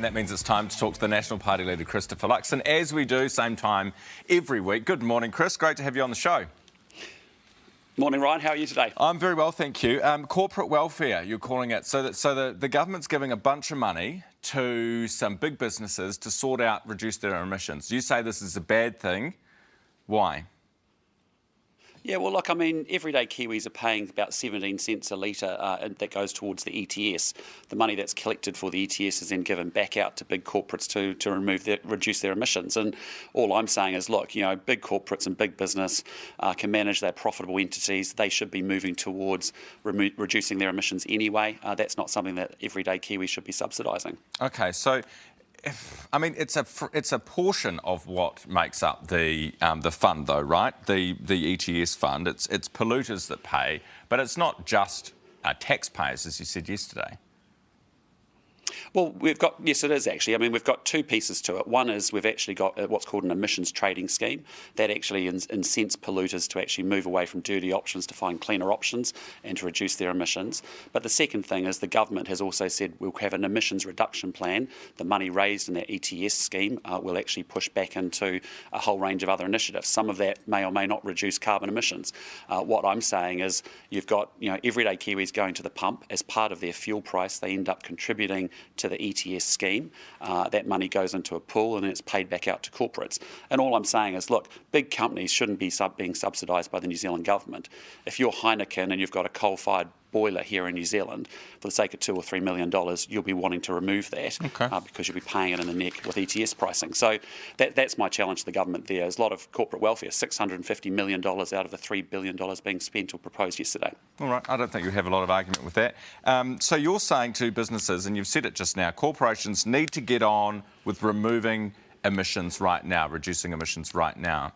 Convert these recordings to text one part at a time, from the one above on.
That means it's time to talk to the National Party leader, Christopher Luxon, as we do, same time every week. Good morning, Chris. Great to have you on the show. Morning, Ryan. How are you today? I'm very well, thank you. Corporate welfare, you're calling it. So the government's giving a bunch of money to some big businesses to sort out, reduce their emissions. You say this is a bad thing. Why? Yeah, well, look, I mean, everyday Kiwis are paying about 17 cents a litre that goes towards the ETS. The money that's collected for the ETS is then given back out to big corporates to reduce their emissions. And all I'm saying is, look, you know, big corporates and big business can manage their profitable entities. They should be moving towards reducing their emissions anyway. That's not something that everyday Kiwis should be subsidising. Okay, so it's a portion of what makes up the fund, though, right? The ETS fund. It's polluters that pay, but it's not just taxpayers, as you said yesterday. Well, yes, it is actually. I mean, we've got two pieces to it. One is we've actually got what's called an emissions trading scheme that actually incents polluters to actually move away from dirty options to find cleaner options and to reduce their emissions. But the second thing is the government has also said we'll have an emissions reduction plan. The money raised in that ETS scheme will actually push back into a whole range of other initiatives. Some of that may or may not reduce carbon emissions. What I'm saying is you've got everyday Kiwis going to the pump as part of their fuel price. They end up contributing to the ETS scheme. That money goes into a pool and it's paid back out to corporates. And all I'm saying is, look, big companies shouldn't be being subsidised by the New Zealand government. If you're Heineken and you've got a coal-fired boiler here in New Zealand, for the sake of $2 or $3 million, you'll be wanting to remove that because you'll be paying it in the neck with ETS pricing. So that's my challenge to the government there. There's a lot of corporate welfare, $650 million out of the $3 billion being spent or proposed yesterday. All right, I don't think you have a lot of argument with that. So you're saying to businesses, and you've said it just now, corporations need to get on with removing emissions right now, reducing emissions right now.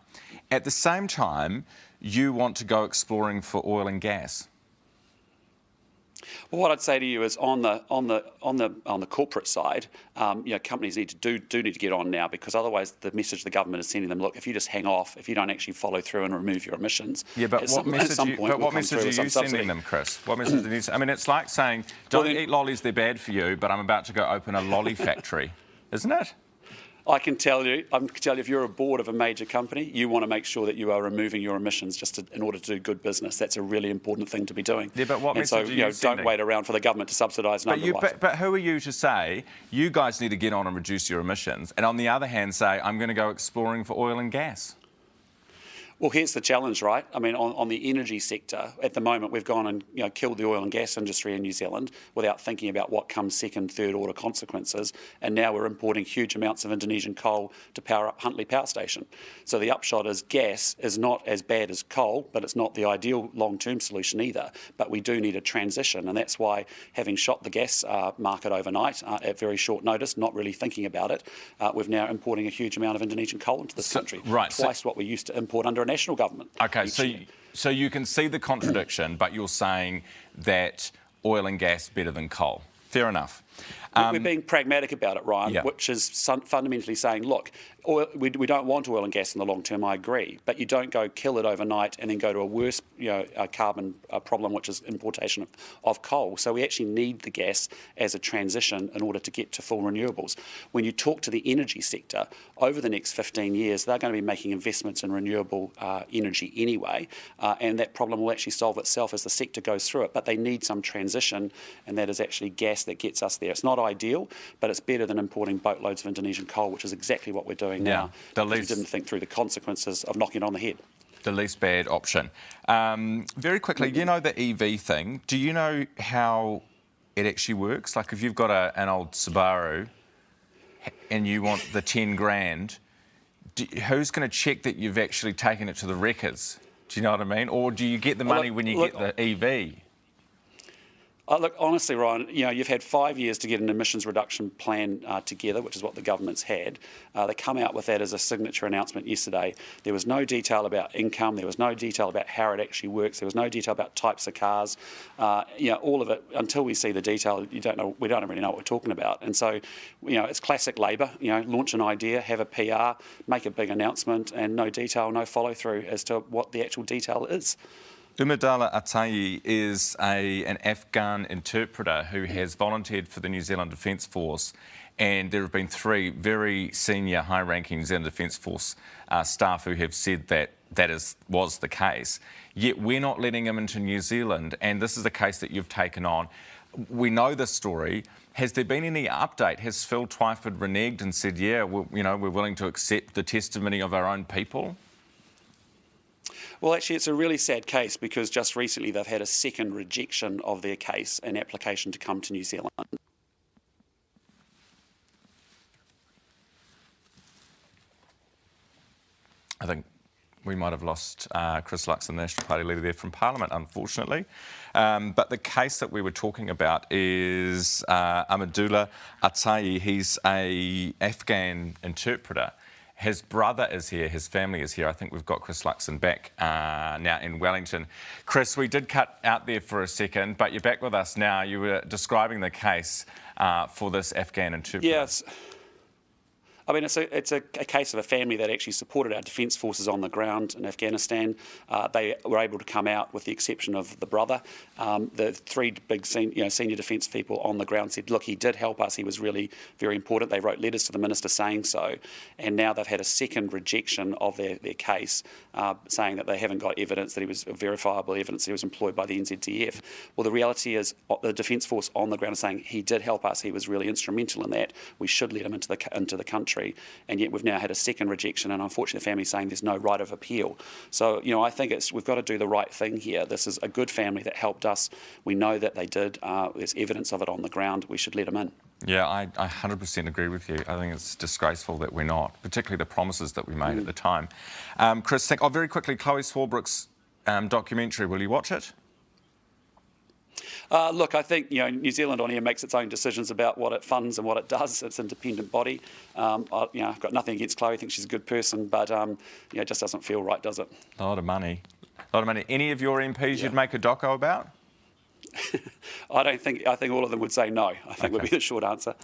At the same time, you want to go exploring for oil and gas. Well, what I'd say to you is on the corporate side, companies need to need to get on now, because otherwise the message the government is sending them: look, if you just hang off, if you don't actually follow through and remove your emissions, but what message are you sending them, Chris? What message are you? I mean, it's like saying, don't eat lollies; they're bad for you. But I'm about to go open a lolly factory, isn't it? I can tell you, if you're a board of a major company, you want to make sure that you are removing your emissions in order to do good business. That's a really important thing to be doing. Yeah, but what message are you sending? Don't wait around for the government to subsidise and underwrite. But who are you to say you guys need to get on and reduce your emissions, and on the other hand say I'm going to go exploring for oil and gas? Well, here's the challenge, right? I mean, on the energy sector, at the moment, we've gone and killed the oil and gas industry in New Zealand without thinking about what comes second, third order consequences. And now we're importing huge amounts of Indonesian coal to power up Huntly Power Station. So the upshot is gas is not as bad as coal, but it's not the ideal long-term solution either. But we do need a transition, and that's why, having shot the gas market overnight at very short notice, not really thinking about it, we're now importing a huge amount of Indonesian coal into this country. Right. Twice what we used to import under a national government. Okay, so you can see the contradiction, but you're saying that oil and gas better than coal. Fair enough. We're being pragmatic about it, Ryan, which is fundamentally saying, look, we don't want oil and gas in the long term, I agree, but you don't go kill it overnight and then go to a worse carbon problem, which is importation of coal. So we actually need the gas as a transition in order to get to full renewables. When you talk to the energy sector, over the next 15 years, they're going to be making investments in renewable energy anyway, and that problem will actually solve itself as the sector goes through it. But they need some transition, and that is actually gas that gets us there. It's not ideal, but it's better than importing boatloads of Indonesian coal, which is exactly what we're doing now. We didn't think through the consequences of knocking it on the head. The least bad option. Very quickly, you know the EV thing. Do you know how it actually works? Like if you've got an old Subaru and you want the 10 grand, who's going to check that you've actually taken it to the wreckers? Do you know what I mean? Or do you get the money when you get the EV? Look, honestly, Ryan, you've had 5 years to get an emissions reduction plan together, which is what the government's had. They come out with that as a signature announcement yesterday. There was no detail about income. There was no detail about how it actually works. There was no detail about types of cars. All of it, until we see the detail, we don't really know what we're talking about. And so, it's classic Labor. Launch an idea, have a PR, make a big announcement, and no detail, no follow through as to what the actual detail is. Umadala Atai is an Afghan interpreter who has volunteered for the New Zealand Defence Force, and there have been 3 very senior, high-ranking New Zealand Defence Force staff who have said that was the case. Yet we're not letting him into New Zealand, and this is a case that you've taken on. We know this story. Has there been any update? Has Phil Twyford reneged and said, yeah, we're willing to accept the testimony of our own people? Well, actually, it's a really sad case because just recently they've had a second rejection of their case, an application to come to New Zealand. I think we might have lost Chris Luxon, the National Party leader there from Parliament, unfortunately. But the case that we were talking about is Amadullah Atai. He's an Afghan interpreter. His brother is here, his family is here. I think we've got Chris Luxon back now in Wellington. Chris, we did cut out there for a second, but you're back with us now. You were describing the case for this Afghan interpreter. Yes. I mean, it's a case of a family that actually supported our defence forces on the ground in Afghanistan. They were able to come out, with the exception of the brother. The 3 big senior defence people on the ground said, look, he did help us. He was really very important. They wrote letters to the minister saying so. And now they've had a second rejection of their case, saying that they haven't got evidence, that he was verifiable evidence that he was employed by the NZDF. Well, the reality is the defence force on the ground is saying he did help us. He was really instrumental in that. We should let him into the country. And yet we've now had a second rejection, and unfortunately the family's saying there's no right of appeal. So, I think we've got to do the right thing here. This is a good family that helped us. We know that they did. There's evidence of it on the ground. We should let them in. Yeah, I 100% agree with you. I think it's disgraceful that we're not, particularly the promises that we made at the time. Chris, very quickly, Chloe Swarbrick's documentary, will you watch it? Look, I think New Zealand On Air makes its own decisions about what it funds and what it does. It's an independent body. I've got nothing against Chloe. I think she's a good person, but it just doesn't feel right, does it? A lot of money. Any of your MPs you'd make a doco about? I think all of them would say no. I think would be the short answer.